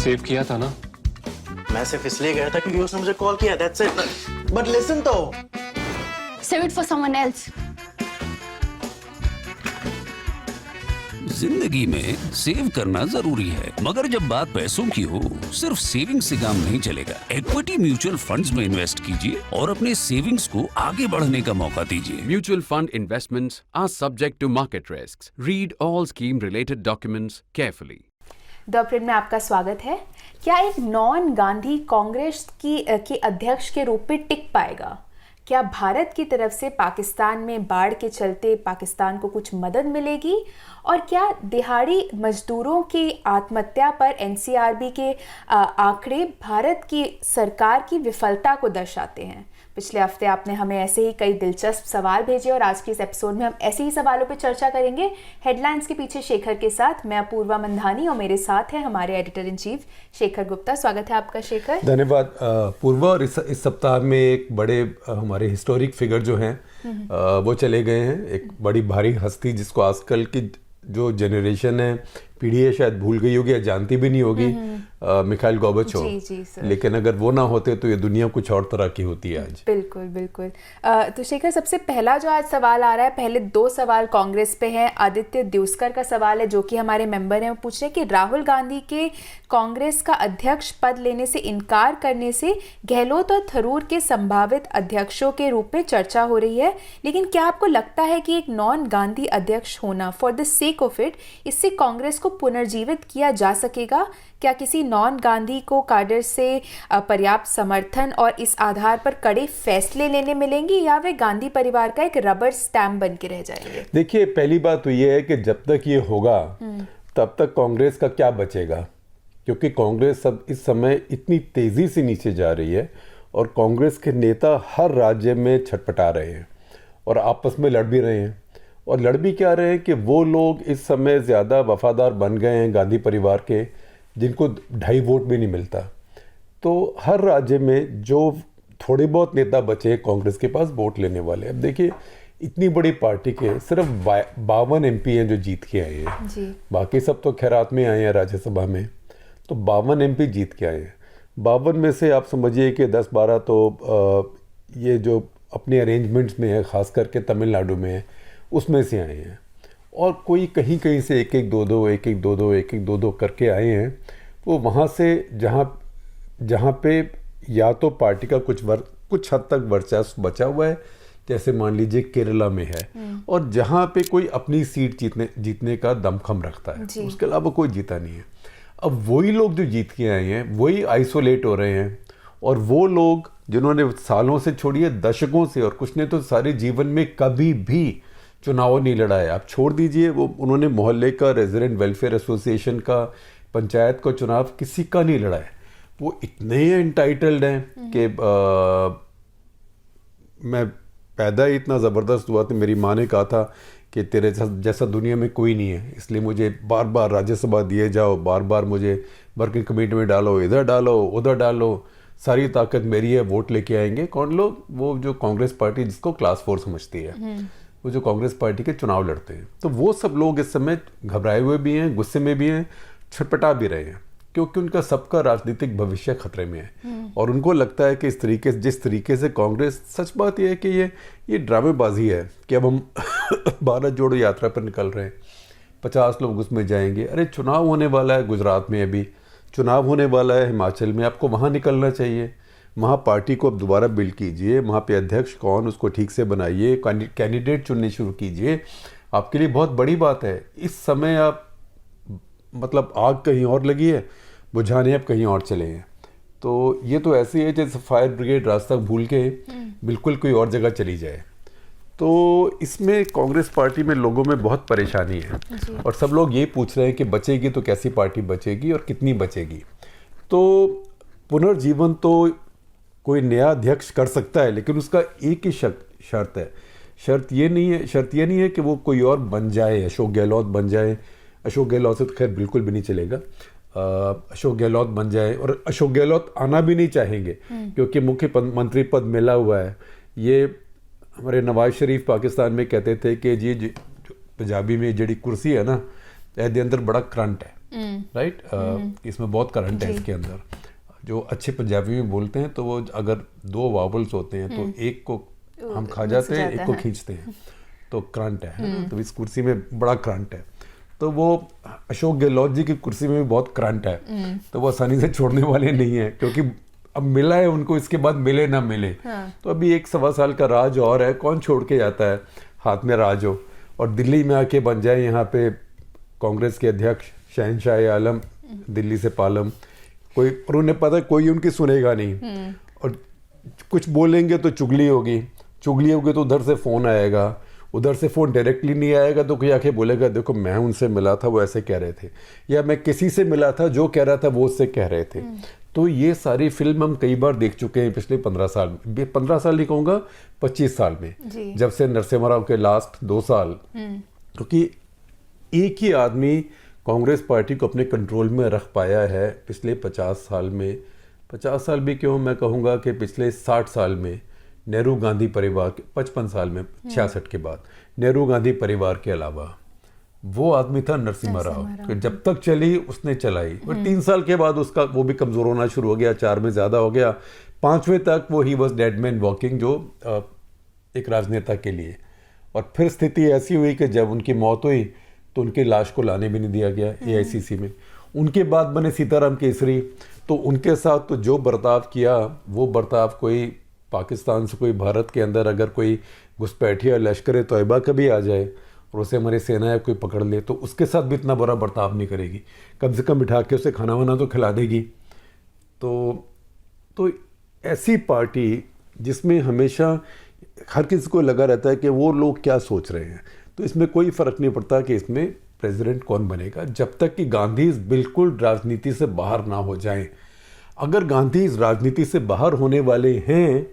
Save किया था ना? मैं सिर्फ इसलिए गया था क्योंकि उसने मुझे कॉल किया, that's it. But listen तो. Save it for someone else. जिंदगी में सेव करना जरूरी है, मगर जब बात पैसों की हो, सिर्फ सेविंग से काम नहीं चलेगा। इक्विटी म्यूचुअल फंड्स में इन्वेस्ट कीजिए और अपने सेविंग्स को आगे बढ़ने का मौका दीजिए। Mutual fund investments are subject to market risks. Read all scheme-related documents carefully. The print में आपका स्वागत है। क्या एक नॉन गांधी कांग्रेस के अध्यक्ष के रूप में टिक पाएगा? क्या भारत की तरफ से पाकिस्तान में बाढ़ के चलते पाकिस्तान को कुछ मदद मिलेगी? और क्या दिहाड़ी मजदूरों की आत्महत्या पर एनसीआरबी के आंकड़े भारत की सरकार की विफलता को दर्शाते हैं? पिछले हफ्ते आपने हमें ऐसे ही कई दिलचस्प सवाल भेजे और आज के इस एपिसोड में हम ऐसे ही सवालों पर चर्चा करेंगे। हेडलाइंस के पीछे शेखर के साथ मैं अपूर्वा मंधानी और मेरे साथ हैं हमारे editor in chief Shekhar Gupta. स्वागत है आपका शेखर। धन्यवाद पूर्वा। और इस सप्ताह में एक बड़े हमारे हिस्टोरिक फिगर जो हैं वो चले गए हैं। एक बड़ी भारी हस्ती जिसको आजकल की जो जनरेशन है, पीढ़ी है, शायद भूल गई होगी या जानती भी नहीं होगी, मिखाइल गोर्बाचोव। लेकिन अगर वो ना होते तो ये दुनिया कुछ और तरह की होती है आज। बिल्कुल बिल्कुल। तो शेखर, सबसे पहला जो आज सवाल आ रहा है, पहले दो सवाल कांग्रेस पे हैं। आदित्य द्यूस्कर का सवाल है जो कि हमारे मेंबर हैं, वो पूछ रहे हैं कि राहुल गांधी के कांग्रेस का अध्यक्ष पद लेने से इनकार करने से गहलोत और थरूर के संभावित अध्यक्षों के रूप में चर्चा हो रही है, लेकिन क्या आपको लगता है कि एक नॉन गांधी अध्यक्ष होना for the sake of it, इससे कांग्रेस को पुनर्जीवित किया जा सकेगा? क्या किसी नॉन गांधी को काडर से पर्याप्त समर्थन और इस आधार पर कड़े फैसले लेने मिलेंगे, या वे गांधी परिवार का एक रबर स्टैम्प बन के रह जाएंगे? देखिए, पहली बात तो ये है कि जब तक ये होगा तब तक कांग्रेस का क्या बचेगा, क्योंकि कांग्रेस सब इस समय इतनी तेजी से नीचे जा रही है और कांग्रेस के नेता हर राज्य में छटपटा रहे हैं और आपस में लड़ भी रहे हैं। और लड़ भी क्या रहे हैं कि वो लोग इस समय ज़्यादा वफादार बन गए हैं गांधी परिवार के, जिनको 2.5 वोट भी नहीं मिलता। तो हर राज्य में जो थोड़े बहुत नेता बचे कांग्रेस के पास वोट लेने वाले, अब देखिए इतनी बड़ी पार्टी के सिर्फ 52 MP हैं जो जीत के आए हैं जी। बाकी सब तो खैरात में आए हैं राज्यसभा में, तो 52 MP जीत के आए हैं। 52 में से आप समझिए कि 10-12 तो ये जो अपने अरेंजमेंट्स में है, ख़ास करके तमिलनाडु में है, उसमें से आए हैं। और कोई कहीं कहीं से 1-1-2-2 करके आए हैं। वो वहाँ से जहाँ पे या तो पार्टी का कुछ हद तक वर्चस्व बचा हुआ है, जैसे मान लीजिए केरला में है, और जहाँ पे कोई अपनी सीट जीतने का दमखम रखता है, उसके अलावा कोई जीता नहीं है। अब वही लोग जो जीत के आए हैं वही आइसोलेट हो रहे हैं, और वो लोग जिन्होंने सालों से, छोड़िए दशकों से, और कुछ ने तो सारे जीवन में कभी भी चुनाव नहीं लड़ा है। आप छोड़ दीजिए, वो उन्होंने मोहल्ले का, रेजिडेंट वेलफेयर एसोसिएशन का, पंचायत का चुनाव किसी का नहीं लड़ा है। वो इतने एंटाइटल्ड हैं कि मैं पैदा ही इतना ज़बरदस्त हुआ तो मेरी माँ ने कहा था कि तेरे जैसा दुनिया में कोई नहीं है, इसलिए मुझे बार बार राज्यसभा दिए जाओ, बार बार मुझे वर्किंग कमेटी में डालो, इधर डालो, उधर डालो, सारी ताकत मेरी है, वोट लेके आएंगे। कौन लोग? वो जो कांग्रेस पार्टी जिसको क्लास 4 समझती है, वो जो कांग्रेस पार्टी के चुनाव लड़ते हैं। तो वो सब लोग इस समय घबराए हुए भी हैं, गुस्से में भी हैं, छटपटा भी रहे हैं, क्योंकि उनका सबका राजनीतिक भविष्य खतरे में है। और उनको लगता है कि जिस तरीके से कांग्रेस, सच बात यह है कि ये ड्रामेबाजी है कि अब हम भारत जोड़ो यात्रा पर निकल रहे हैं, 50 लोग उसमें जाएंगे। अरे चुनाव होने वाला है गुजरात में, अभी चुनाव होने वाला है हिमाचल में, आपको वहाँ निकलना चाहिए। वहाँ पार्टी को अब दोबारा बिल्ड कीजिए, वहाँ पे अध्यक्ष कौन उसको ठीक से बनाइए, कैंडिडेट चुनने शुरू कीजिए। आपके लिए बहुत बड़ी बात है। इस समय आप मतलब आग कहीं और लगी है, बुझाने आप कहीं और चले हैं। तो ये तो ऐसे है जैसे फायर ब्रिगेड रास्ता भूल के बिल्कुल कोई और जगह चली जाए। तो इसमें कांग्रेस पार्टी में लोगों में बहुत परेशानी है, और सब लोग ये पूछ रहे हैं कि बचेगी तो कैसी पार्टी बचेगी और कितनी बचेगी। तो पुनर्जीवन तो कोई नया अध्यक्ष कर सकता है, लेकिन उसका एक ही शर्त है। शर्त ये नहीं है कि वो कोई और बन जाए, अशोक गहलोत बन जाए। अशोक गहलोत से तो खैर बिल्कुल भी नहीं चलेगा। अशोक गहलोत बन जाए, और अशोक गहलोत आना भी नहीं चाहेंगे क्योंकि मुख्यमंत्री पद मिला हुआ है। ये हमारे नवाज शरीफ पाकिस्तान में कहते थे कि जी पंजाबी में जड़ी कुर्सी है ना, ਇਹਦੇ अंदर बड़ा करंट है, राइट? इसमें बहुत करंट है इसके अंदर। जो अच्छे पंजाबी में बोलते हैं तो वो अगर 2 वावल्स होते हैं तो एक को हम खा जाते हैं, एक को खींचते हैं, तो करंट है ना? तो इस कुर्सी में बड़ा करंट है। तो वो अशोक गहलोत जी की कुर्सी में भी बहुत करंट है, तो वो आसानी से छोड़ने वाले नहीं है, क्योंकि अब मिला है उनको, इसके बाद मिले ना मिले। तो अभी 1-1.25 साल का राज और है, कौन छोड़ के जाता है हाथ में राज हो, और दिल्ली में आके बन जाए यहाँ पे कांग्रेस के अध्यक्ष शहनशाह आलम, दिल्ली से पालम, कोई, और उन्हें पता है कोई उनकी सुनेगा नहीं, और कुछ बोलेंगे तो चुगली होगी तो उधर से फ़ोन आएगा, उधर से फ़ोन डायरेक्टली नहीं आएगा तो कोई आके बोलेगा देखो मैं उनसे मिला था वो ऐसे कह रहे थे, या मैं किसी से मिला था जो कह रहा था वो उससे कह रहे थे। तो ये सारी फिल्म हम कई बार देख चुके हैं पिछले 15 साल में, 15 साल नहीं कहूँगा, 25 साल में, जब से नरसिम्हा राव के लास्ट 2 साल, क्योंकि एक ही आदमी कांग्रेस पार्टी को अपने कंट्रोल में रख पाया है पिछले 50 साल में। 50 साल भी क्यों, मैं कहूँगा कि पिछले 60 साल में नेहरू गांधी परिवार के 55 साल में 66 के बाद नेहरू गांधी परिवार के अलावा वो आदमी था नरसिम्हा राव। जब तक चली उसने चलाई, और 3 साल के बाद उसका वो भी कमज़ोर होना शुरू हो गया, 4 में ज़्यादा हो गया, 5वें तक वो he was dead man walking, जो एक राजनेता के लिए। और फिर स्थिति ऐसी हुई कि जब उनकी मौत हुई तो उनकी लाश को लाने भी नहीं दिया गया AICC में। उनके बाद बने सीताराम केसरी, तो उनके साथ तो जो बर्ताव किया वो बर्ताव कोई पाकिस्तान से, कोई भारत के अंदर अगर कोई घुसपैठिया लश्कर तोयबा कभी आ जाए और उसे हमारी सेना या कोई पकड़ ले तो उसके साथ भी इतना बुरा बर्ताव नहीं करेगी, कम से कम बिठा के उसे खाना वाना तो खिला देगी। तो ऐसी पार्टी जिसमें हमेशा हर किसी को लगा रहता है कि वो लोग क्या सोच रहे हैं, तो इसमें कोई फ़र्क नहीं पड़ता कि इसमें प्रेसिडेंट कौन बनेगा, जब तक कि गांधी बिल्कुल राजनीति से बाहर ना हो जाएं। अगर गांधी इस राजनीति से बाहर होने वाले हैं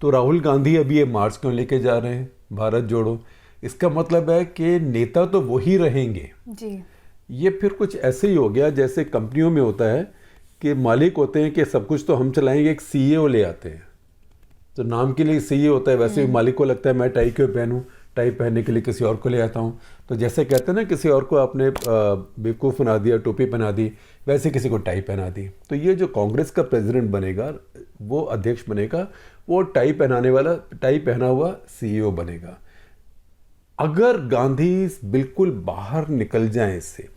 तो राहुल गांधी अभी ये मार्च क्यों लेके जा रहे हैं, भारत जोड़ो? इसका मतलब है कि नेता तो वही रहेंगे जी। ये फिर कुछ ऐसे ही हो गया जैसे कंपनियों में होता है कि मालिक होते हैं कि सब कुछ तो हम चलाएंगे, एक CEO ले आते हैं, तो नाम के लिए CEO होता है, वैसे ही मालिक को लगता है मैं टाई क्यों पहनूं, टाई पहनने के लिए किसी और को ले आता हूं। तो जैसे कहते हैं ना, किसी और को आपने बेवकूफ़ बना दिया, टोपी पहना दी, वैसे किसी को टाई पहना दी। तो ये जो कांग्रेस का प्रेसिडेंट बनेगा, वो अध्यक्ष बनेगा, वो टाई पहनाने वाला, टाई पहना हुआ CEO बनेगा। अगर गांधी बिल्कुल बाहर निकल जाए इससे,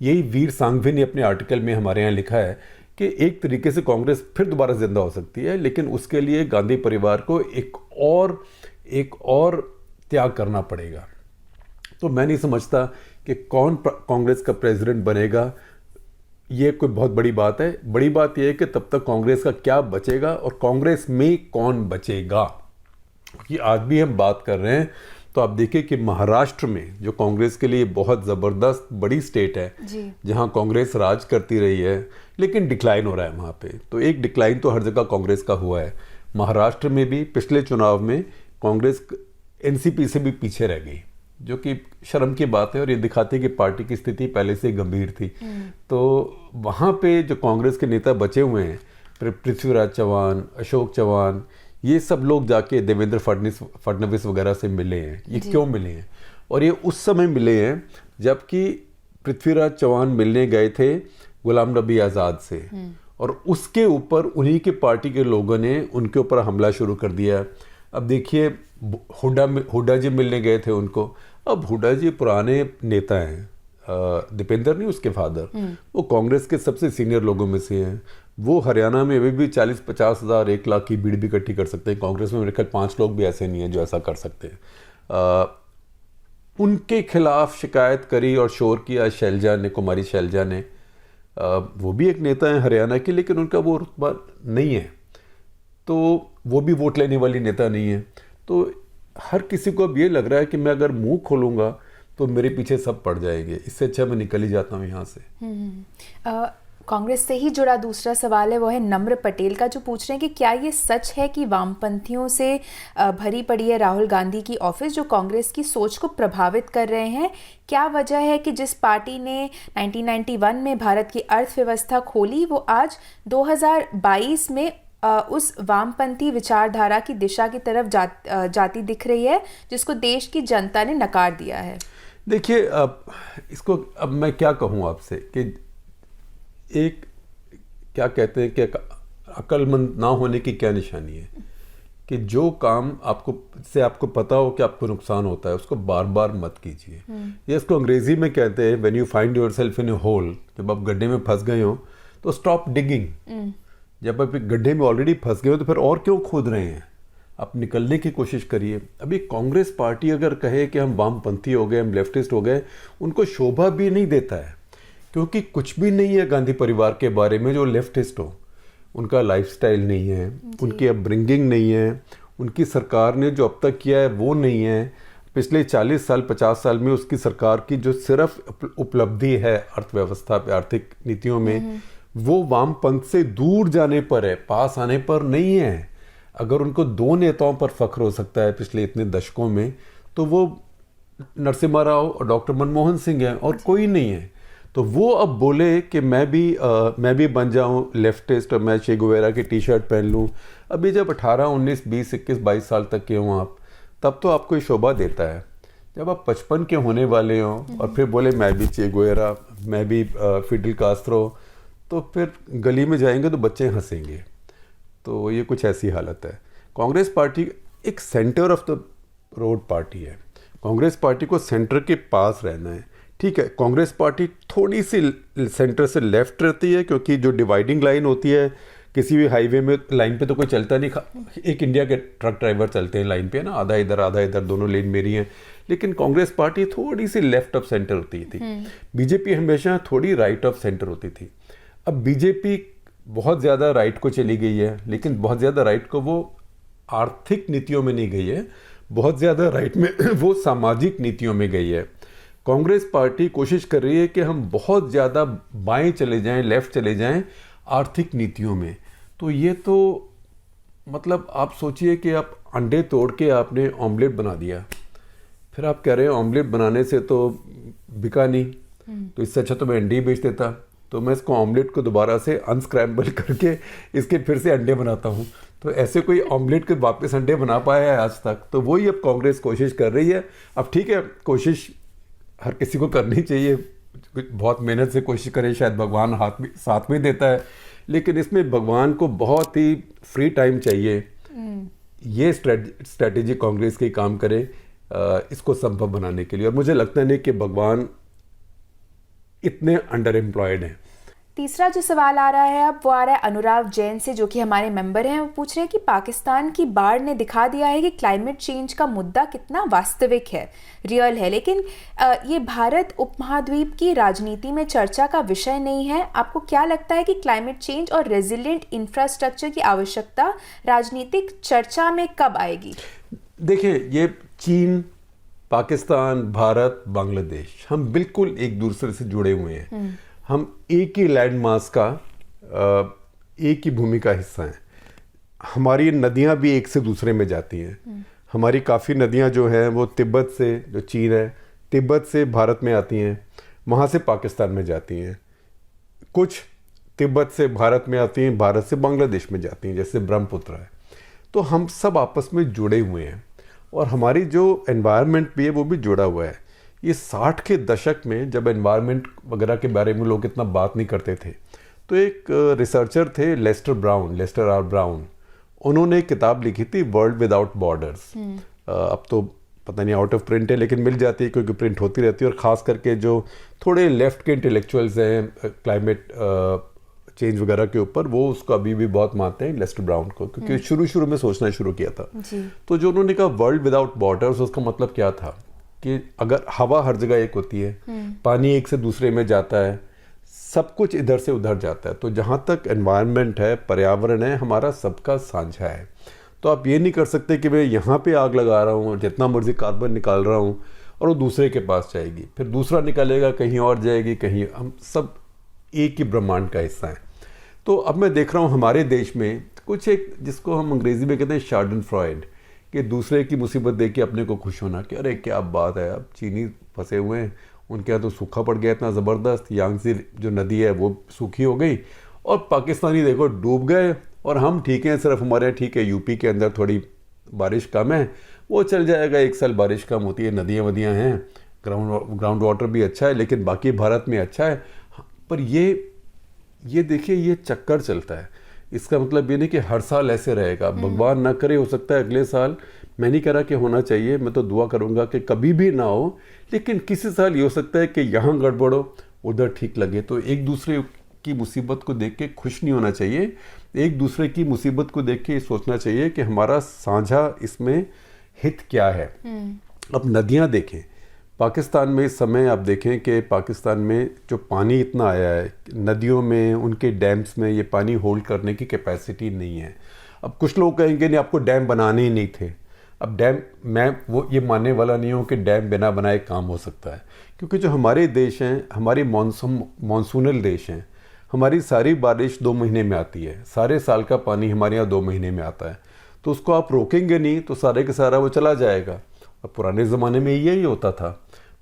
यही वीर सांघवी ने अपने आर्टिकल में हमारे यहाँ लिखा है कि एक तरीके से कांग्रेस फिर दोबारा जिंदा हो सकती है, लेकिन उसके लिए गांधी परिवार को एक और त्याग करना पड़ेगा। तो मैं नहीं समझता कि कौन कांग्रेस का प्रेसिडेंट बनेगा, ये कोई बहुत बड़ी बात है। बड़ी बात यह है कि तब तक कांग्रेस का क्या बचेगा और कांग्रेस में कौन बचेगा। कि आज भी हम बात कर रहे हैं तो आप देखिए कि महाराष्ट्र में जो कांग्रेस के लिए बहुत ज़बरदस्त बड़ी स्टेट है, जहां कांग्रेस राज करती रही है, लेकिन डिक्लाइन हो रहा है वहां पे। तो एक डिक्लाइन तो हर जगह कांग्रेस का हुआ है। महाराष्ट्र में भी पिछले चुनाव में कांग्रेस NCP से भी पीछे रह गई, जो कि शर्म की बात है, और ये दिखाती है कि पार्टी की स्थिति पहले से गंभीर थी। तो वहाँ पे जो कांग्रेस के नेता बचे हुए हैं, पृथ्वीराज चौहान, अशोक चौहान, ये सब लोग जाके देवेंद्र फडणवीस वगैरह से मिले हैं। ये क्यों मिले हैं? और ये उस समय मिले हैं जबकि पृथ्वीराज चौहान मिलने गए थे गुलाम नबी आज़ाद से, और उसके ऊपर उन्हीं के पार्टी के लोगों ने उनके ऊपर हमला शुरू कर दिया। अब देखिए, हुड्डा जी मिलने गए थे उनको। अब हुड्डा जी पुराने नेता हैं, दीपेंद्र नहीं उसके फादर, वो कांग्रेस के सबसे सीनियर लोगों में से हैं। वो हरियाणा में अभी भी 40-50 हज़ार 1 लाख की भीड़ भी इकट्ठी कर सकते हैं। कांग्रेस में मेरे ख्याल 5 लोग भी ऐसे नहीं हैं जो ऐसा कर सकते हैं। उनके खिलाफ शिकायत करी और शोर किया शैलजा ने, कुमारी शैलजा ने। वो भी एक नेता हैं हरियाणा की, लेकिन उनका वो रुतबा नहीं है, तो वो भी वोट लेने वाली नेता नहीं है। तो हर किसी को अब ये लग रहा है कि मैं अगर मुंह खोलूंगा तो मेरे पीछे सब पड़ जाएंगे, इससे अच्छा मैं निकल ही जाता हूँ यहाँ से। कांग्रेस से ही जुड़ा दूसरा सवाल है, वो है नम्र पटेल का, जो पूछ रहे हैं कि क्या ये सच है कि वामपंथियों से भरी पड़ी है राहुल गांधी की ऑफिस, जो कांग्रेस की सोच को प्रभावित कर रहे हैं? क्या वजह है कि जिस पार्टी ने 1991 में भारत की अर्थव्यवस्था खोली, वो आज 2022 में उस वामपंथी विचारधारा की दिशा की तरफ जाती दिख रही है, जिसको देश की जनता ने नकार दिया है? देखिए, अब मैं क्या कहूँ आपसे कि एक क्या कहते हैं कि अक्लमंद ना होने की क्या निशानी है कि जो काम आपको पता हो कि आपको नुकसान होता है उसको बार बार मत कीजिए। ये इसको अंग्रेजी में कहते हैं when you find yourself in a hole, जब आप गड्ढे में फंस गए हो तो स्टॉप डिगिंग। जब आप एक गड्ढे में ऑलरेडी फंस गए हो तो फिर और क्यों खोद रहे हैं, आप निकलने की कोशिश करिए। अभी कांग्रेस पार्टी अगर कहे कि हम वामपंथी हो गए, हम लेफ्टिस्ट हो गए, उनको शोभा भी नहीं देता है, क्योंकि कुछ भी नहीं है गांधी परिवार के बारे में जो लेफ्टिस्ट हो। उनका लाइफस्टाइल नहीं है, उनकी अपब्रिंगिंग नहीं है, उनकी सरकार ने जो अब तक किया है वो नहीं है। पिछले 40 साल 50 साल में उसकी सरकार की जो सिर्फ उपलब्धि है अर्थव्यवस्था पे, आर्थिक नीतियों में, वो वामपंथ से दूर जाने पर है, पास आने पर नहीं है। अगर उनको 2 नेताओं पर फख्र हो सकता है पिछले इतने दशकों में, तो वो नरसिम्हा राव और डॉक्टर मनमोहन सिंह हैं और कोई नहीं है। तो वो अब बोले कि मैं भी बन जाऊं लेफ्टिस्ट और मैं चे गुवेरा की टी शर्ट पहन लूं। अभी जब 18, 19, 20, 21, 22 साल तक के हों आप, तब तो आपको ये शोभा देता है। जब आप 55 के होने वाले हों और फिर बोले मैं भी चे गुवेरा, मैं भी फिडेल कास्ट्रो, तो फिर गली में जाएंगे तो बच्चे हंसेंगे। तो ये कुछ ऐसी हालत है। कांग्रेस पार्टी एक centre of the road party है। कांग्रेस पार्टी को सेंटर के पास रहना है। ठीक है, कांग्रेस पार्टी थोड़ी सी सेंटर से लेफ्ट रहती है, क्योंकि जो डिवाइडिंग लाइन होती है किसी भी हाईवे में, लाइन पे तो कोई चलता नहीं, एक इंडिया के ट्रक ड्राइवर चलते हैं लाइन पे ना, आधा इधर दोनों लेन मेरी हैं। लेकिन कांग्रेस पार्टी थोड़ी सी लेफ्ट ऑफ सेंटर होती थी। बीजेपी हमेशा थोड़ी राइट ऑफ सेंटर होती थी। अब बीजेपी बहुत ज़्यादा राइट को चली गई है, लेकिन बहुत ज़्यादा राइट को वो आर्थिक नीतियों में नहीं गई है, बहुत ज़्यादा राइट में वो सामाजिक नीतियों में गई है। कांग्रेस पार्टी कोशिश कर रही है कि हम बहुत ज़्यादा बाएं चले जाएं, लेफ्ट चले जाएं आर्थिक नीतियों में। तो ये तो मतलब आप सोचिए कि आप अंडे तोड़ के आपने ऑमलेट बना दिया, फिर आप कह रहे हैं ऑमलेट बनाने से तो बिका नहीं, तो इससे अच्छा तो मैं अंडे ही बेच देता। तो मैं इसको ऑमलेट को दोबारा से अनस्क्रैम्बल करके इसके फिर से अंडे बनाता हूँ। तो ऐसे कोई ऑमलेट के वापस अंडे बना पाया है आज तक? तो वही अब कांग्रेस कोशिश कर रही है। अब ठीक है, कोशिश हर किसी को करनी चाहिए, बहुत मेहनत से कोशिश करे, शायद भगवान साथ में देता है, लेकिन इसमें भगवान को बहुत ही फ्री टाइम चाहिए। ये स्ट्रेटेजी कांग्रेस की काम करे इसको संभव बनाने के लिए, और मुझे लगता नहीं कि भगवान इतने अंडर एम्प्लॉयड हैं। तीसरा जो सवाल आ रहा है अब वो आ रहा है अनुराग जैन से, जो कि हमारे मेंबर हैं। वो पूछ रहे हैं कि पाकिस्तान की बाढ़ ने दिखा दिया है कि क्लाइमेट चेंज का मुद्दा कितना वास्तविक है, रियल है, लेकिन ये भारत उपमहाद्वीप की राजनीति में चर्चा का विषय नहीं है। आपको क्या लगता है कि क्लाइमेट चेंज और रेजिलिएंट इंफ्रास्ट्रक्चर की आवश्यकता राजनीतिक चर्चा में कब आएगी? देखिए, ये चीन, पाकिस्तान, भारत, बांग्लादेश, हम बिल्कुल एक दूसरे से जुड़े हुए हैं। हम एक ही लैंड मास का, एक ही भूमि का हिस्सा हैं। हमारी नदियां भी एक से दूसरे में जाती हैं। हमारी काफ़ी नदियां जो हैं वो तिब्बत से, जो चीन है, तिब्बत से भारत में आती हैं, वहाँ से पाकिस्तान में जाती हैं। कुछ तिब्बत से भारत में आती हैं, भारत से बांग्लादेश में जाती हैं, जैसे ब्रह्मपुत्र है। तो हम सब आपस में जुड़े हुए हैं और हमारी जो एनवायरनमेंट भी है वो भी जुड़ा हुआ है। ये 60 के दशक में जब एनवायरनमेंट वगैरह के बारे में लोग इतना बात नहीं करते थे, तो एक रिसर्चर थे लेस्टर आर ब्राउन, उन्होंने एक किताब लिखी थी वर्ल्ड विदाउट बॉर्डर्स। अब तो पता नहीं आउट ऑफ प्रिंट है, लेकिन मिल जाती है क्योंकि प्रिंट होती रहती है। और ख़ास करके जो थोड़े लेफ्ट के इंटेलेक्चुअल्स हैं क्लाइमेट चेंज वगैरह के ऊपर, वो उसको अभी भी बहुत मानते हैं, लेस्टर ब्राउन को, क्योंकि शुरू में सोचना शुरू किया था। तो जो उन्होंने कहा वर्ल्ड विदाउट बॉर्डर्स, उसका मतलब क्या था कि अगर हवा हर जगह एक होती है, पानी एक से दूसरे में जाता है, सब कुछ इधर से उधर जाता है, तो जहाँ तक एनवायरनमेंट है, पर्यावरण है, हमारा सबका साझा है। तो आप ये नहीं कर सकते कि मैं यहाँ पे आग लगा रहा हूँ, जितना मर्जी कार्बन निकाल रहा हूँ, और वो दूसरे के पास जाएगी, फिर दूसरा निकालेगा, कहीं और जाएगी, कहीं। हम सब एक ही ब्रह्मांड का हिस्सा है। तो अब मैं देख रहा हूँ हमारे देश में कुछ एक, जिसको हम अंग्रेजी में कहते हैं शार्डनफ्रॉयड, कि दूसरे की मुसीबत देख के अपने को खुश होना कि अरे क्या बात है, अब चीनी फंसे हुए हैं, उनके यहाँ तो सूखा पड़ गया इतना ज़बरदस्त, यांगसी जो नदी है वो सूखी हो गई, और पाकिस्तानी देखो डूब गए, और हम ठीक हैं, सिर्फ हमारे यहाँ ठीक है यूपी के अंदर थोड़ी बारिश कम है, वो चल जाएगा, 1 साल बारिश कम होती है, नदियाँ वदियाँ हैं, ग्राउंड वाटर भी अच्छा है, लेकिन बाकी भारत में अच्छा है। पर ये देखिए, ये चक्कर चलता है। इसका मतलब ये नहीं कि हर साल ऐसे रहेगा। भगवान ना करे, हो सकता है अगले साल, मैं नहीं कह रहा कि होना चाहिए, मैं तो दुआ करूंगा कि कभी भी ना हो, लेकिन किसी साल ये हो सकता है कि यहाँ गड़बड़ हो, उधर ठीक लगे। तो एक दूसरे की मुसीबत को देख के खुश नहीं होना चाहिए, एक दूसरे की मुसीबत को देख के ये सोचना चाहिए कि हमारा साझा इसमें हित क्या है। अब नदियाँ देखें, पाकिस्तान में इस समय आप देखें कि पाकिस्तान में जो पानी इतना आया है, नदियों में, उनके डैम्स में ये पानी होल्ड करने की कैपेसिटी नहीं है। अब कुछ लोग कहेंगे नहीं, आपको डैम बनाने ही नहीं थे। अब डैम, मैं ये मानने वाला नहीं हूँ कि डैम बिना बनाए काम हो सकता है, क्योंकि जो हमारे देश हैं, हमारे मानसूनल देश हैं, हमारी सारी बारिश 2 महीने में आती है, सारे साल का पानी हमारे यहाँ 2 महीने में आता है। तो उसको आप रोकेंगे नहीं तो सारे का सारा वो चला जाएगा। अब पुराने ज़माने में यही होता था।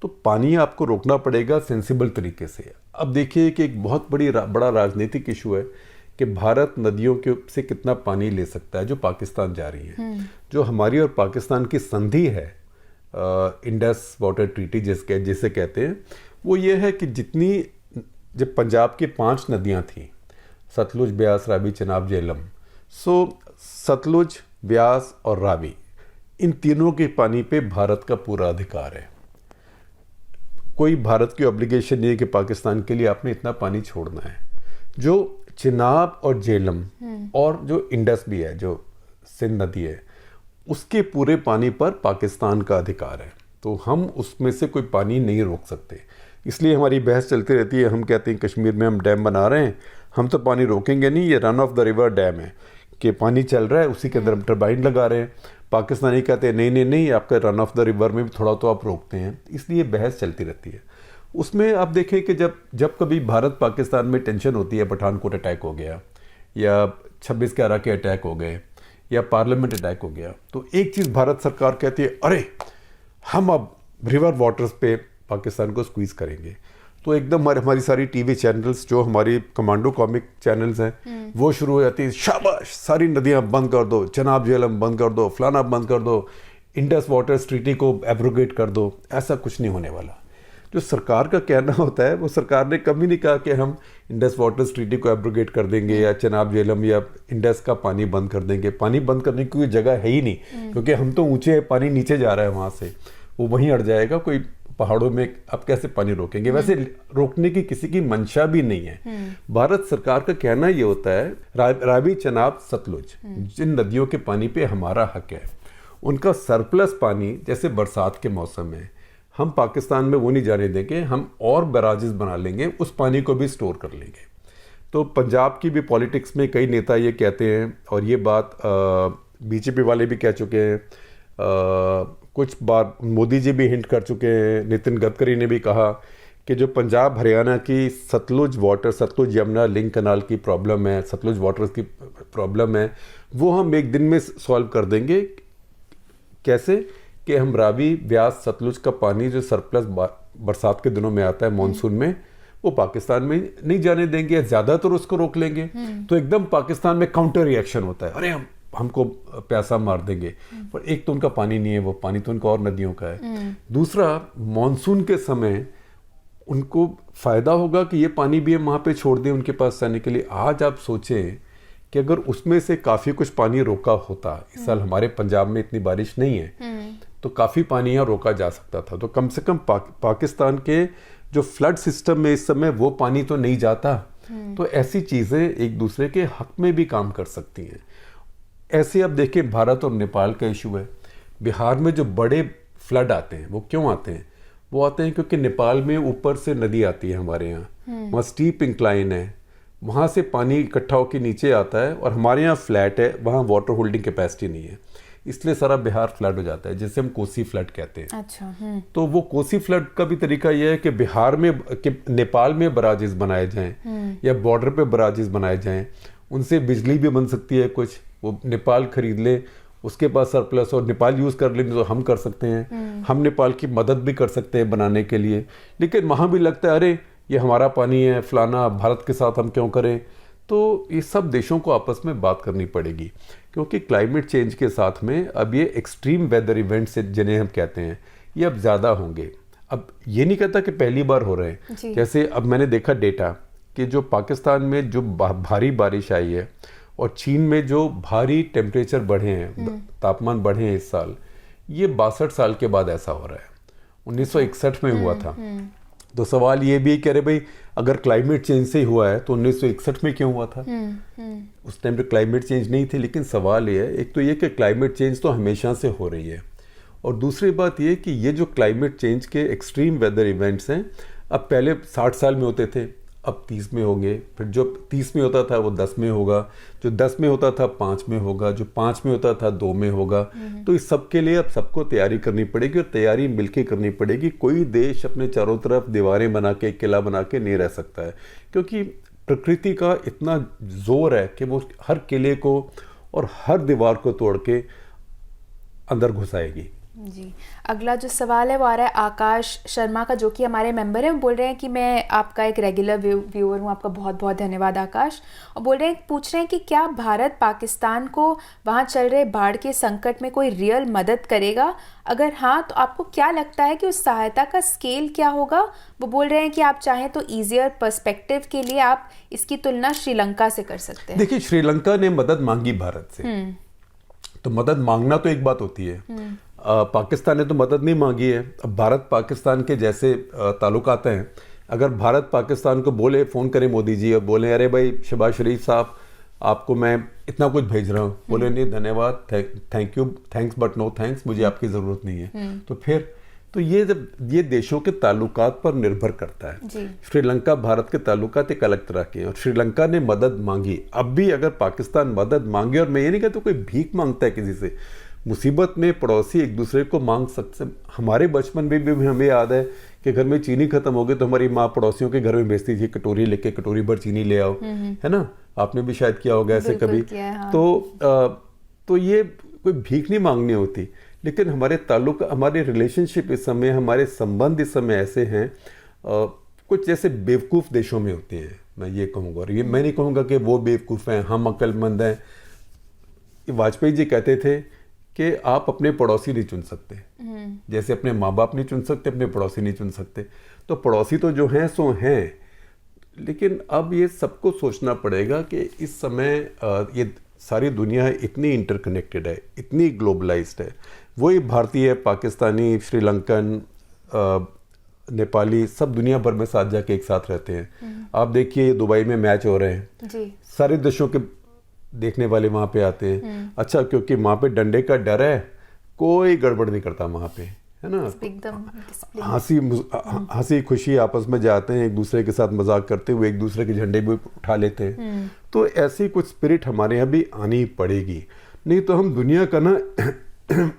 तो पानी आपको रोकना पड़ेगा सेंसिबल तरीके से। अब देखिए कि एक बहुत बड़ा राजनीतिक इशू है कि भारत नदियों के से कितना पानी ले सकता है जो पाकिस्तान जा रही है। जो हमारी और पाकिस्तान की संधि है, इंडस वाटर ट्रीटी जिसे कहते हैं, वो ये है कि जितनी, जब पंजाब की 5 नदियाँ थीं, सतलुज, ब्यास, रावी, चनाब, झेलम, सो सतलुज, ब्यास और रावी, इन तीनों के पानी पे भारत का पूरा अधिकार है। कोई भारत की ऑब्लिगेशन नहीं है कि पाकिस्तान के लिए आपने इतना पानी छोड़ना है। जो चिनाब और झेलम और जो इंडस भी है, जो सिंध नदी है, उसके पूरे पानी पर पाकिस्तान का अधिकार है। तो हम उसमें से कोई पानी नहीं रोक सकते। इसलिए हमारी बहस चलती रहती है। हम कहते हैं कश्मीर में हम डैम बना रहे हैं, हम तो पानी रोकेंगे नहीं, ये run of the river dam है कि पानी चल रहा है, उसी के अंदर हम टरबाइन लगा रहे हैं। पाकिस्तानी कहते हैं नहीं, आपका रन ऑफ द रिवर में भी थोड़ा तो आप रोकते हैं। इसलिए बहस चलती रहती है। उसमें आप देखें कि जब कभी भारत पाकिस्तान में टेंशन होती है, पठानकोट अटैक हो गया या 26/11 के अटैक हो गए या पार्लियामेंट अटैक हो गया, तो एक चीज़ भारत सरकार कहती है, अरे हम अब रिवर वाटर्स पे पाकिस्तान को स्क्वीज़ करेंगे। तो एकदम हमारी सारी टीवी चैनल्स, जो हमारी कमांडो कॉमिक चैनल्स हैं, वो शुरू हो जाती है, शाबाश, सारी नदियां बंद कर दो, चनाब झेलम बंद कर दो, फलाना बंद कर दो, इंडस वाटर्स ट्रीटी को एब्रोगेट कर दो। ऐसा कुछ नहीं होने वाला। जो सरकार का कहना होता है, वो सरकार ने कभी नहीं कहा कि हम इंडस वाटर्स ट्रीटी को एब्रोगेट कर देंगे या चनाब झेलम या इंडस का पानी बंद कर देंगे। पानी बंद करने की कोई जगह है ही नहीं, क्योंकि हम तो ऊँचे, पानी नीचे जा रहा है, वहाँ से वो वहीं अड़ जाएगा। कोई पहाड़ों में आप कैसे पानी रोकेंगे? वैसे रोकने की किसी की मंशा भी नहीं है। भारत सरकार का कहना ये होता है, रावी, चनाब, सतलुज, जिन नदियों के पानी पे हमारा हक है, उनका सरप्लस पानी, जैसे बरसात के मौसम में, हम पाकिस्तान में वो नहीं जाने देंगे। हम और बैराजेस बना लेंगे, उस पानी को भी स्टोर कर लेंगे। तो पंजाब की भी पॉलिटिक्स में कई नेता ये कहते हैं, और ये बात बीजेपी वाले भी कह चुके हैं, कुछ बार मोदी जी भी हिंट कर चुके हैं, नितिन गडकरी ने भी कहा कि जो पंजाब हरियाणा की सतलुज यमुना लिंक कनाल की प्रॉब्लम है, सतलुज वाटर्स की प्रॉब्लम है, वो हम एक दिन में सॉल्व कर देंगे। कैसे? कि हम रावी, ब्यास, सतलुज का पानी जो सरप्लस बरसात के दिनों में आता है, मॉनसून में, वो पाकिस्तान में नहीं जाने देंगे, ज़्यादातर उसको रोक लेंगे। तो एकदम पाकिस्तान में काउंटर रिएक्शन होता है, अरे हमको प्यासा मार देंगे। पर एक तो उनका पानी नहीं है, वो पानी तो उनका और नदियों का है। दूसरा, मॉनसून के समय उनको फ़ायदा होगा कि ये पानी भी हम वहाँ पे छोड़ दें उनके पास जाने के लिए। आज आप सोचें कि अगर उसमें से काफ़ी कुछ पानी रोका होता, इस साल हमारे पंजाब में इतनी बारिश नहीं है, तो काफ़ी पानी यहाँ रोका जा सकता था। तो कम से कम पाकिस्तान के जो फ्लड सिस्टम में इस समय वो पानी तो नहीं जाता। तो ऐसी चीज़ें एक दूसरे के हक में भी काम कर सकती हैं। ऐसे अब देखें, भारत और नेपाल का इशू है। बिहार में जो बड़े फ्लड आते हैं, वो क्यों आते हैं? वो आते हैं क्योंकि नेपाल में ऊपर से नदी आती है हमारे यहाँ, वहाँ स्टीप इंक्लाइन है, वहाँ से पानी इकट्ठा होकर नीचे आता है, और हमारे यहाँ फ्लैट है, वहाँ वाटर होल्डिंग कैपेसिटी नहीं है, इसलिए सारा बिहार फ्लड हो जाता है, जिसे हम कोसी फ्लड कहते हैं। अच्छा। तो वो कोसी फ्लड का भी तरीका यह है कि बिहार में, कि नेपाल में बराजेस बनाए जाएं या बॉर्डर पे बराजेस बनाए जाएं, उनसे बिजली भी बन सकती है कुछ, वो नेपाल खरीद ले, उसके पास सरप्लस, और नेपाल यूज़ कर ले तो हम कर सकते हैं। हम नेपाल की मदद भी कर सकते हैं बनाने के लिए। लेकिन वहाँ भी लगता है, अरे ये हमारा पानी है, फलाना, भारत के साथ हम क्यों करें? तो ये सब देशों को आपस में बात करनी पड़ेगी, क्योंकि क्लाइमेट चेंज के साथ में अब ये एक्सट्रीम वेदर इवेंट्स जिन्हें हम कहते हैं, ये अब ज़्यादा होंगे। अब ये नहीं कहता कि पहली बार हो रहे हैं, जी। जैसे अब मैंने देखा डेटा कि जो पाकिस्तान में जो भारी बारिश आई है और चीन में जो भारी टेम्परेचर बढ़े हैं, तापमान बढ़े हैं इस साल, ये 62 साल के बाद ऐसा हो रहा है। 1961 में हुआ था। तो सवाल ये भी है कि अरे भाई अगर क्लाइमेट चेंज से ही हुआ है तो 1961 में क्यों हुआ था? उस टाइम पे क्लाइमेट चेंज नहीं थी। लेकिन सवाल ये है, एक तो ये कि क्लाइमेट चेंज तो हमेशा से हो रही है, और दूसरी बात ये कि ये जो क्लाइमेट चेंज के एक्सट्रीम वेदर इवेंट्स हैं, अब पहले 60 साल में होते थे, अब 30 में होंगे, फिर जो 30 में होता था वो 10 में होगा, जो 10 में होता था 5 में होगा, जो 5 में होता था 2 में होगा। तो इस सब के लिए अब सबको तैयारी करनी पड़ेगी, और तैयारी मिलके करनी पड़ेगी। कोई देश अपने चारों तरफ दीवारें बना के, किला बना के नहीं रह सकता है, क्योंकि प्रकृति का इतना जोर है कि वो हर किले को और हर दीवार को तोड़ के अंदर घुसाएगी। जी, अगला जो सवाल है वो आ रहा है आकाश शर्मा का, जो कि हमारे मेंबर हैं। वो बोल रहे हैं कि मैं आपका एक रेगुलर व्यूअर हूँ, आपका बहुत बहुत धन्यवाद आकाश। और बोल रहे हैं, पूछ रहे हैं कि क्या भारत पाकिस्तान को वहाँ चल रहे बाढ़ के संकट में कोई रियल मदद करेगा? अगर हाँ, तो आपको क्या लगता है कि उस सहायता का स्केल क्या होगा? वो बोल रहे हैं कि आप चाहें तो ईजियर पर्सपेक्टिव के लिए आप इसकी तुलना श्रीलंका से कर सकते हैं। देखिए, श्रीलंका ने मदद मांगी भारत से, तो मदद मांगना तो एक बात होती है। पाकिस्तान ने तो मदद नहीं मांगी है। अब भारत पाकिस्तान के जैसे ताल्लुकात हैं, अगर भारत पाकिस्तान को बोले, फ़ोन करें मोदी जी और बोले अरे भाई शहबाज शरीफ साहब आपको मैं इतना कुछ भेज रहा हूँ, बोले नहीं धन्यवाद, thank you, thanks but no thanks, मुझे आपकी ज़रूरत नहीं है, तो फिर तो ये देशों के ताल्लुकात पर निर्भर करता है। श्रीलंका भारत के ताल्लुकात एक अलग तरह के हैं, और श्रीलंका ने मदद मांगी। अब भी अगर पाकिस्तान मदद मांगे, और मैं ये नहीं कहता कोई भीख मांगता है किसी से, मुसीबत में पड़ोसी एक दूसरे को मांग सकते। हमारे बचपन में भी हमें याद है कि घर में चीनी खत्म हो गई तो हमारी माँ पड़ोसियों के घर में भेजती थी, कटोरी लेके कटोरी भर चीनी ले आओ, है ना? आपने भी शायद किया होगा ऐसे कभी। हाँ। तो ये कोई भीख नहीं मांगनी होती, लेकिन हमारे ताल्लुक, हमारे रिलेशनशिप इस समय, हमारे संबंध इस समय ऐसे हैं कुछ जैसे बेवकूफ़ देशों में होते हैं, मैं ये कहूँगा। और ये मैं नहीं कहूँगा कि वो बेवकूफ़ हैं, हम अक्लमंद हैं। वाजपेयी जी कहते थे कि आप अपने पड़ोसी नहीं चुन सकते, जैसे अपने माँ बाप नहीं चुन सकते, अपने पड़ोसी नहीं चुन सकते। तो पड़ोसी तो जो हैं सो हैं, लेकिन अब ये सबको सोचना पड़ेगा कि इस समय ये सारी दुनिया इतनी इंटरकनेक्टेड है, इतनी ग्लोबलाइज्ड है। वही भारतीय, पाकिस्तानी, श्रीलंकन, नेपाली, सब दुनिया भर में साथ जाके एक साथ रहते हैं। आप देखिए दुबई में मैच हो रहे हैं जी, सारे सारे देशों के देखने वाले वहाँ पे आते हैं। अच्छा, क्योंकि वहाँ पे डंडे का डर है, कोई गड़बड़ नहीं करता वहाँ पे, है ना? एकदम हंसी खुशी आपस में जाते हैं, एक दूसरे के साथ मजाक करते हुए एक दूसरे के झंडे भी उठा लेते हैं। तो ऐसी कुछ स्पिरिट हमारे यहाँ भी आनी पड़ेगी, नहीं तो हम दुनिया का ना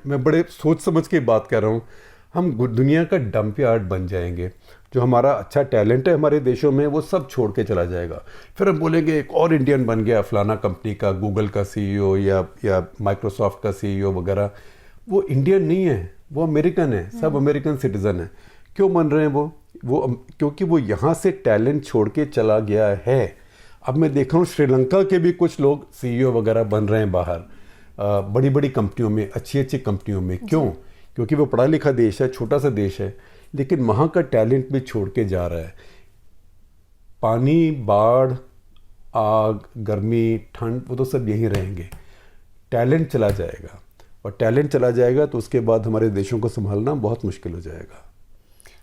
मैं बड़े सोच समझ के बात कर रहा हूँ, हम दुनिया का डंप यार्ड बन जाएंगे। जो हमारा अच्छा टैलेंट है हमारे देशों में, वो सब छोड़ के चला जाएगा। फिर हम बोलेंगे एक और इंडियन बन गया, फलाना कंपनी का, गूगल का सीईओ या माइक्रोसॉफ्ट का सीईओ वगैरह। वो इंडियन नहीं है, वो अमेरिकन है, सब अमेरिकन सिटीजन है। क्यों बन रहे हैं वो क्योंकि वो यहाँ से टैलेंट छोड़ के चला गया है। अब मैं देख रहा हूँ श्रीलंका के भी कुछ लोग सीईओ वगैरह बन रहे हैं बाहर, बड़ी बड़ी कंपनियों में, अच्छी अच्छी कंपनियों में। क्यों? क्योंकि वो पढ़ा लिखा देश है, छोटा सा देश है, लेकिन वहाँ का टैलेंट भी छोड़ के जा रहा है। पानी, बाढ़, आग, गर्मी, ठंड, वो तो सब यहीं रहेंगे। टैलेंट चला जाएगा, और टैलेंट चला जाएगा तो उसके बाद हमारे देशों को संभालना बहुत मुश्किल हो जाएगा।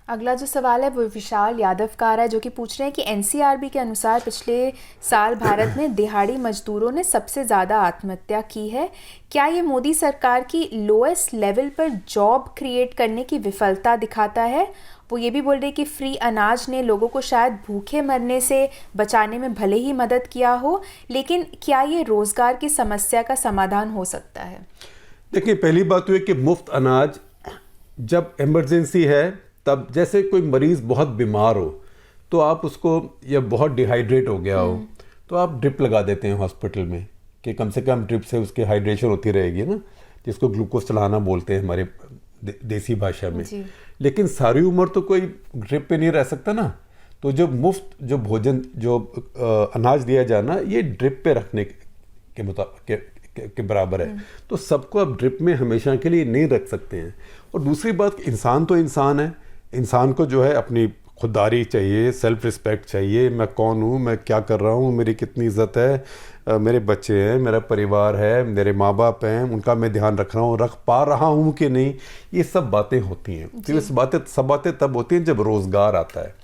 अगला जो सवाल है वो विशाल यादव का आ रहा है, जो कि पूछ रहे हैं कि एनसीआरबी के अनुसार पिछले साल भारत में दिहाड़ी मजदूरों ने सबसे ज़्यादा आत्महत्या की है। क्या ये मोदी सरकार की लोएस्ट लेवल पर जॉब क्रिएट करने की विफलता दिखाता है? वो ये भी बोल रहे कि फ्री अनाज ने लोगों को शायद भूखे मरने से बचाने में भले ही मदद किया हो, लेकिन क्या ये रोज़गार की समस्या का समाधान हो सकता है? देखिए, पहली बात तो है कि मुफ्त अनाज जब इमरजेंसी है, तब जैसे कोई मरीज़ बहुत बीमार हो तो आप उसको, या बहुत डिहाइड्रेट हो गया हो तो आप ड्रिप लगा देते हैं हॉस्पिटल में, कि कम से कम ड्रिप से उसकी हाइड्रेशन होती रहेगी ना, जिसको ग्लूकोज चढ़ाना बोलते हैं हमारे देसी भाषा में। लेकिन सारी उम्र तो कोई ड्रिप पे नहीं रह सकता ना। तो जो मुफ्त जो भोजन, जो अनाज दिया जाना, ये ड्रिप पे रखने के बराबर है। तो सबको अब ड्रिप में हमेशा के लिए नहीं रख सकते हैं। और दूसरी बात, इंसान तो इंसान है, इंसान को जो है अपनी खुददारी चाहिए, सेल्फ रिस्पेक्ट चाहिए। मैं कौन हूँ, मैं क्या कर रहा हूँ, मेरी कितनी इज्जत है, मेरे बच्चे हैं, मेरा परिवार है, मेरे माँ बाप हैं, उनका मैं ध्यान रख रहा हूँ, रख पा रहा हूँ कि नहीं, ये सब बातें होती हैं। तो ये सब बातें तब होती हैं जब रोज़गार आता है।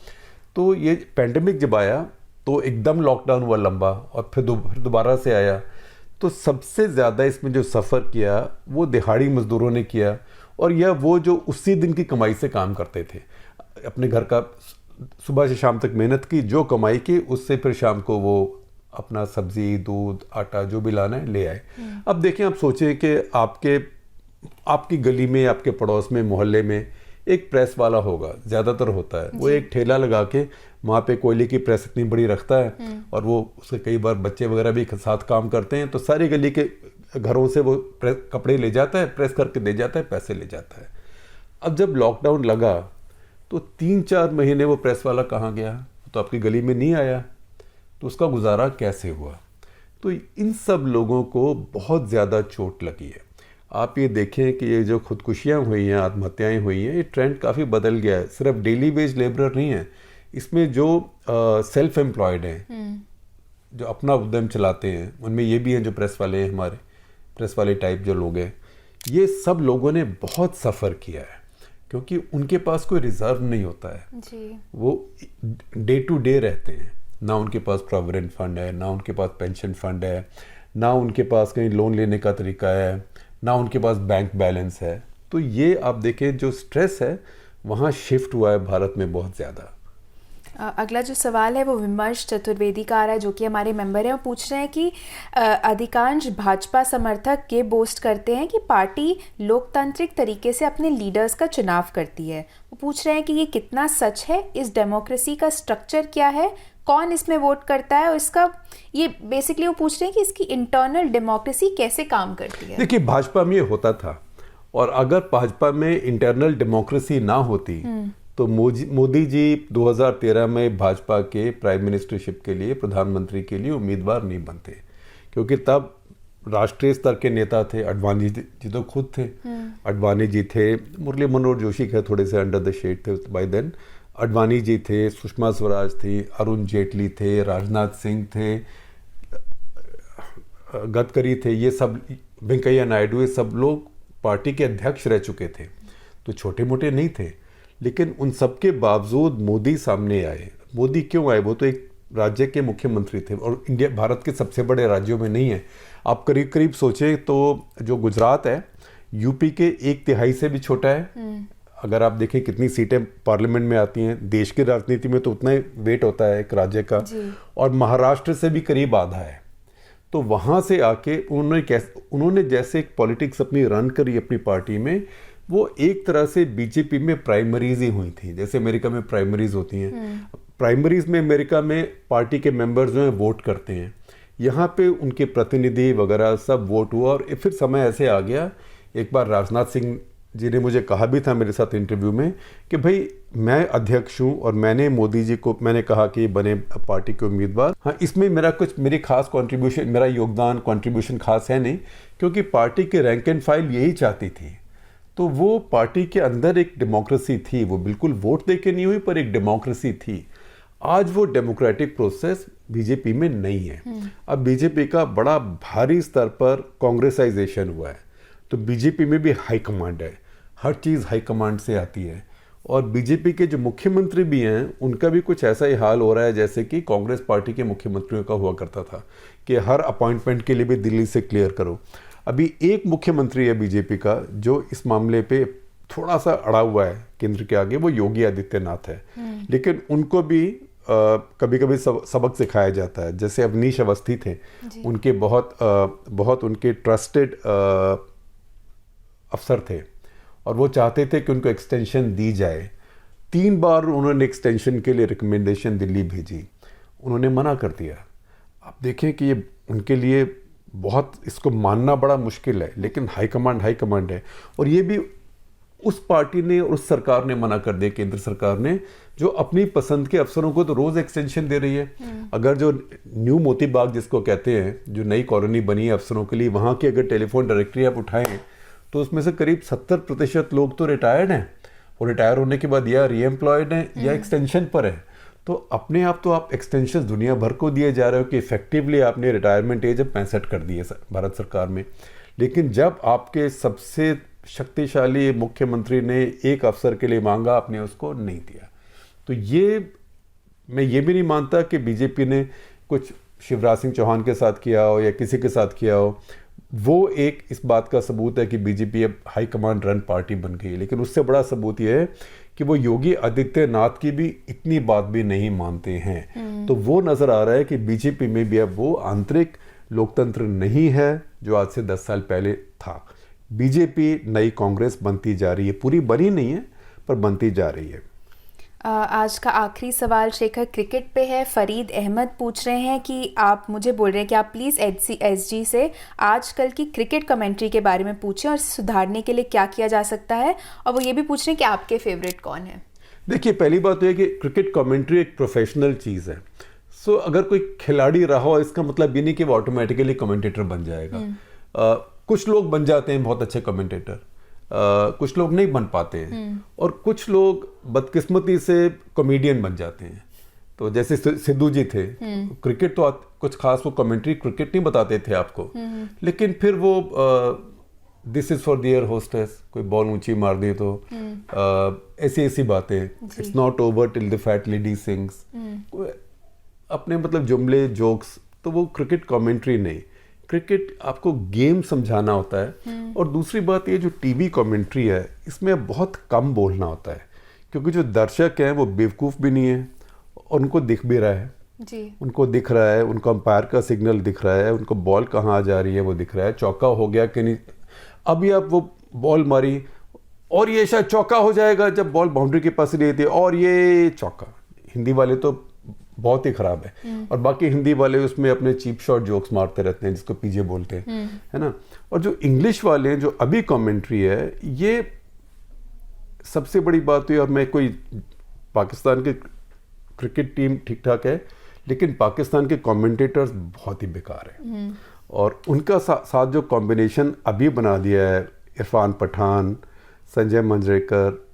तो ये पैंडेमिक जब आया तो एकदम लॉकडाउन हुआ लंबा, और फिर दोबारा से आया। तो सबसे ज़्यादा इसमें जो सफ़र किया वो दिहाड़ी मज़दूरों ने किया, और यह वो जो उसी दिन की कमाई से काम करते थे, अपने घर का सुबह से शाम तक मेहनत की, जो कमाई की उससे फिर शाम को वो अपना सब्जी, दूध, आटा जो भी लाना है ले आए। अब देखें, आप सोचें कि आपकी गली में, आपके पड़ोस में, मोहल्ले में एक प्रेस वाला होगा, ज़्यादातर होता है, वो एक ठेला लगा के वहाँ पे कोयले की प्रेस इतनी बड़ी रखता है, और वो उसके कई बार बच्चे वगैरह भी साथ काम करते हैं, तो सारी गली के घरों से वो कपड़े ले जाता है, प्रेस करके दे जाता है, पैसे ले जाता है। अब जब लॉकडाउन लगा तो 3-4 महीने वो प्रेस वाला कहाँ गया, तो आपकी गली में नहीं आया, तो उसका गुजारा कैसे हुआ? तो इन सब लोगों को बहुत ज़्यादा चोट लगी है। आप ये देखें कि ये जो खुदकुशियाँ हुई हैं, आत्महत्याएँ हुई हैं, ये ट्रेंड काफ़ी बदल गया है। सिर्फ डेली वेज लेबरर नहीं है, इसमें जो सेल्फ एम्प्लॉयड हैं, जो अपना उद्यम चलाते हैं, उनमें ये भी हैं जो प्रेस वाले हैं, हमारे प्रेस वाले टाइप जो लोग हैं, ये सब लोगों ने बहुत सफ़र किया है, क्योंकि उनके पास कोई रिजर्व नहीं होता है जी। वो डे टू डे रहते हैं, ना उनके पास प्रोविडेंट फंड है, ना उनके पास पेंशन फंड है, ना उनके पास कहीं लोन लेने का तरीका है, ना उनके पास बैंक बैलेंस है। तो ये आप देखें, जो स्ट्रेस है वहाँ शिफ्ट हुआ है भारत में बहुत ज़्यादा। अगला जो सवाल है वो विमर्श चतुर्वेदी का आ रहा है, जो कि हमारे मेंबर हैं। वो पूछ रहे हैं कि अधिकांश भाजपा समर्थक ये बोस्ट करते हैं कि पार्टी लोकतांत्रिक तरीके से अपने लीडर्स का चुनाव करती है। वो पूछ रहे हैं कि ये कितना सच है, इस डेमोक्रेसी का स्ट्रक्चर क्या है, कौन इसमें वोट करता है, और इसका ये बेसिकली वो पूछ रहे हैं कि इसकी इंटरनल डेमोक्रेसी कैसे काम करती है। देखिए, भाजपा में ये होता था, और अगर भाजपा में इंटरनल डेमोक्रेसी ना होती तो मोदी जी 2013 में भाजपा के प्राइम मिनिस्टरशिप के लिए, प्रधानमंत्री के लिए उम्मीदवार नहीं बनते, क्योंकि तब राष्ट्रीय स्तर के नेता थे। अडवाणी जी तो खुद थे, अडवाणी जी थे, मुरली मनोहर जोशी के थोड़े से अंडर द शेड थे बाय देन। अडवाणी जी थे, सुषमा स्वराज थी, अरुण जेटली थे, राजनाथ सिंह थे, गडकरी थे, ये सब, वेंकैया नायडू, ये सब लोग पार्टी के अध्यक्ष रह चुके थे, तो छोटे मोटे नहीं थे। लेकिन उन सब के बावजूद मोदी सामने आए। मोदी क्यों आए? वो तो एक राज्य के मुख्यमंत्री थे, और इंडिया भारत के सबसे बड़े राज्यों में नहीं है। आप करीब करीब सोचें तो जो गुजरात है, यूपी के 1/3 से भी छोटा है। अगर आप देखें कितनी सीटें पार्लियामेंट में आती हैं, देश की राजनीति में तो उतना ही वेट होता है एक राज्य का, और महाराष्ट्र से भी करीब आधा है। तो वहाँ से आके उन्होंने जैसे एक पॉलिटिक्स अपनी रन करी अपनी पार्टी में, वो एक तरह से बीजेपी में प्राइमरीज ही हुई थी, जैसे अमेरिका में प्राइमरीज होती हैं। प्राइमरीज में अमेरिका में पार्टी के मेंबर्स जो हैं वोट करते हैं, यहाँ पे उनके प्रतिनिधि वगैरह सब वोट हुआ। और फिर समय ऐसे आ गया, एक बार राजनाथ सिंह जी ने मुझे कहा भी था मेरे साथ इंटरव्यू में कि भाई मैं अध्यक्ष हूँ और मैंने मोदी जी को मैंने कहा कि बने पार्टी के उम्मीदवार। हाँ, इसमें मेरी खास कंट्रीब्यूशन, मेरा योगदान कंट्रीब्यूशन खास है नहीं, क्योंकि पार्टी के रैंक एंड फाइल यही चाहती थी। तो वो पार्टी के अंदर एक डेमोक्रेसी थी, वो बिल्कुल वोट दे के नहीं हुई, पर एक डेमोक्रेसी थी। आज वो डेमोक्रेटिक प्रोसेस बीजेपी में नहीं है। अब बीजेपी का बड़ा भारी स्तर पर कांग्रेसाइजेशन हुआ है, तो बीजेपी में भी हाई कमांड है, हर चीज़ हाई कमांड से आती है। और बीजेपी के जो मुख्यमंत्री भी हैं, उनका भी कुछ ऐसा ही हाल हो रहा है जैसे कि कांग्रेस पार्टी के मुख्यमंत्रियों का हुआ करता था कि हर अपॉइंटमेंट के लिए भी दिल्ली से क्लियर करो। अभी एक मुख्यमंत्री है बीजेपी का जो इस मामले पे थोड़ा सा अड़ा हुआ है केंद्र के आगे, वो योगी आदित्यनाथ है। लेकिन उनको भी कभी कभी सबक सिखाया जाता है। जैसे अवनीश अवस्थी थे, उनके बहुत उनके ट्रस्टेड अफसर थे, और वो चाहते थे कि उनको एक्सटेंशन दी जाए। 3 बार उन्होंने एक्सटेंशन के लिए रिकमेंडेशन दिल्ली भेजी, उन्होंने मना कर दिया। आप देखें कि ये उनके लिए बहुत, इसको मानना बड़ा मुश्किल है, लेकिन हाई कमांड है। और ये भी उस पार्टी ने और उस सरकार ने मना कर दिया, केंद्र सरकार ने, जो अपनी पसंद के अफसरों को तो रोज एक्सटेंशन दे रही है। अगर जो न्यू मोती बाग जिसको कहते हैं, जो नई कॉलोनी बनी है अफसरों के लिए, वहाँ की अगर टेलीफोन डायरेक्टरी आप उठाएं तो उसमें से करीब 70% लोग तो रिटायर्ड हैं, वो रिटायर होने के बाद या रीएम्प्लॉयड है या एक्सटेंशन पर है। तो अपने आप तो आप एक्सटेंशन दुनिया भर को दिए जा रहे हो कि इफेक्टिवली आपने रिटायरमेंट एज 65 कर दी है भारत सरकार में। लेकिन जब आपके सबसे शक्तिशाली मुख्यमंत्री ने एक अफसर के लिए मांगा, आपने उसको नहीं दिया। तो ये मैं ये भी नहीं मानता कि बीजेपी ने कुछ शिवराज सिंह चौहान के साथ किया हो या किसी के साथ किया हो। वो एक इस बात का सबूत है कि बीजेपी अब हाई कमांड रन पार्टी बन गई है। लेकिन उससे बड़ा सबूत ये है कि वो योगी आदित्यनाथ की भी इतनी बात भी नहीं मानते हैं। तो वो नज़र आ रहा है कि बीजेपी में भी अब वो आंतरिक लोकतंत्र नहीं है जो आज से 10 साल पहले था। बीजेपी नई कांग्रेस बनती जा रही है, पूरी बनी नहीं है पर बनती जा रही है। आज का आखिरी सवाल शेखर क्रिकेट पे है। फरीद अहमद पूछ रहे हैं कि आप मुझे बोल रहे हैं कि आप प्लीज़ एसजी से आजकल की क्रिकेट कमेंट्री के बारे में पूछें और सुधारने के लिए क्या किया जा सकता है, और वो ये भी पूछ रहे हैं कि आपके फेवरेट कौन है। देखिए, पहली बात तो है कि क्रिकेट कमेंट्री एक प्रोफेशनल चीज़ है। सो अगर कोई खिलाड़ी रहा हो इसका मतलब ये नहीं कि वो ऑटोमेटिकली कमेंटेटर बन जाएगा। कुछ लोग बन जाते हैं बहुत अच्छे कमेंटेटर, कुछ लोग नहीं बन पाते हैं, और कुछ लोग बदकिस्मती से कॉमेडियन बन जाते हैं। तो जैसे सिद्धू जी थे, क्रिकेट तो कुछ खास वो कमेंट्री क्रिकेट नहीं बताते थे आपको, लेकिन फिर वो this is for their hostess, कोई बॉल ऊंची मार दी तो ऐसी ऐसी बातें, it's not over till the fat lady sings, अपने मतलब जुमले जोक्स, तो वो क्रिकेट कमेंट्री नहीं। क्रिकेट आपको गेम समझाना होता है। और दूसरी बात ये जो टीवी कमेंट्री है इसमें बहुत कम बोलना होता है, क्योंकि जो दर्शक हैं वो बेवकूफ़ भी नहीं है और उनको दिख भी रहा है जी। उनको दिख रहा है, उनको अंपायर का सिग्नल दिख रहा है, उनको बॉल कहाँ आ जा रही है वो दिख रहा है, चौका हो गया कि नहीं। अभी आप वो बॉल मारी और ये शायद चौका हो जाएगा जब बॉल बाउंड्री के पास नहीं थी, और ये चौका। हिंदी वाले तो बहुत ही खराब है, और बाकी हिंदी वाले उसमें अपने चीप शॉट जोक्स मारते रहते हैं जिसको पीजे बोलते हैं, है ना। और जो इंग्लिश वाले हैं, जो अभी कमेंट्री है, ये सबसे बड़ी बात हुई। और मैं कोई पाकिस्तान की क्रिकेट टीम ठीक ठाक है, लेकिन पाकिस्तान के कमेंटेटर्स बहुत ही बेकार है। और उनका साथ जो कॉम्बिनेशन अभी बना दिया है, इरफान पठान, संजय मंजरेकर,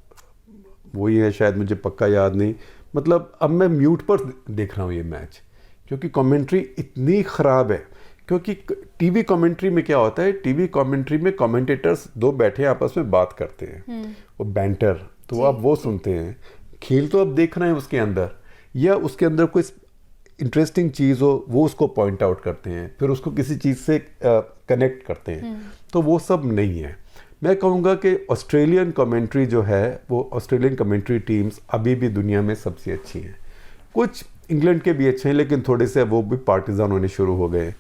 वही है शायद, मुझे पक्का याद नहीं। मतलब अब मैं म्यूट पर देख रहा हूँ ये मैच, क्योंकि कमेंट्री इतनी ख़राब है। क्योंकि टीवी कमेंट्री में क्या होता है, टीवी कमेंट्री में कमेंटेटर्स दो बैठे आपस में बात करते हैं, वो बैंटर, तो आप वो सुनते हैं। खेल तो आप देख रहे हैं उसके अंदर, या उसके अंदर कोई इंटरेस्टिंग चीज़ हो वो उसको पॉइंट आउट करते हैं, फिर उसको किसी चीज़ से कनेक्ट करते हैं। तो वो सब नहीं है। मैं कहूँगा कि ऑस्ट्रेलियन कमेंट्री जो है, वो ऑस्ट्रेलियन कमेंट्री टीम्स अभी भी दुनिया में सबसे अच्छी हैं। कुछ इंग्लैंड के भी अच्छे हैं, लेकिन थोड़े से वो भी पार्टिजान होने शुरू हो गए।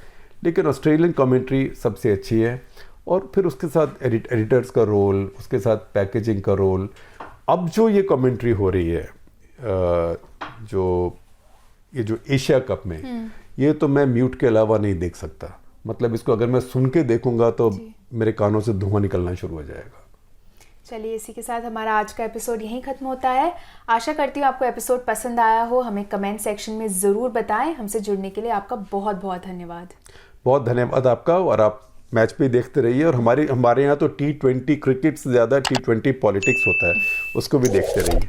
लेकिन ऑस्ट्रेलियन कमेंट्री सबसे अच्छी है। और फिर उसके साथ एडिटर्स का रोल, उसके साथ पैकेजिंग का रोल। अब जो ये कमेंट्री हो रही है जो एशिया कप में, ये तो मैं म्यूट के अलावा नहीं देख सकता। मतलब इसको अगर मैं सुन के देखूंगा तो मेरे कानों से धुआं निकलना शुरू हो जाएगा। चलिए, इसी के साथ हमारा आज का एपिसोड यहीं खत्म होता है। आशा करती हूँ आपको एपिसोड पसंद आया हो। हमें कमेंट सेक्शन में ज़रूर बताएं। हमसे जुड़ने के लिए आपका बहुत बहुत धन्यवाद। बहुत धन्यवाद आपका। और आप मैच भी देखते रहिए, और हमारे यहाँ तो T20 क्रिकेट से ज़्यादा T20 पॉलिटिक्स होता है, उसको भी देखते रहिए।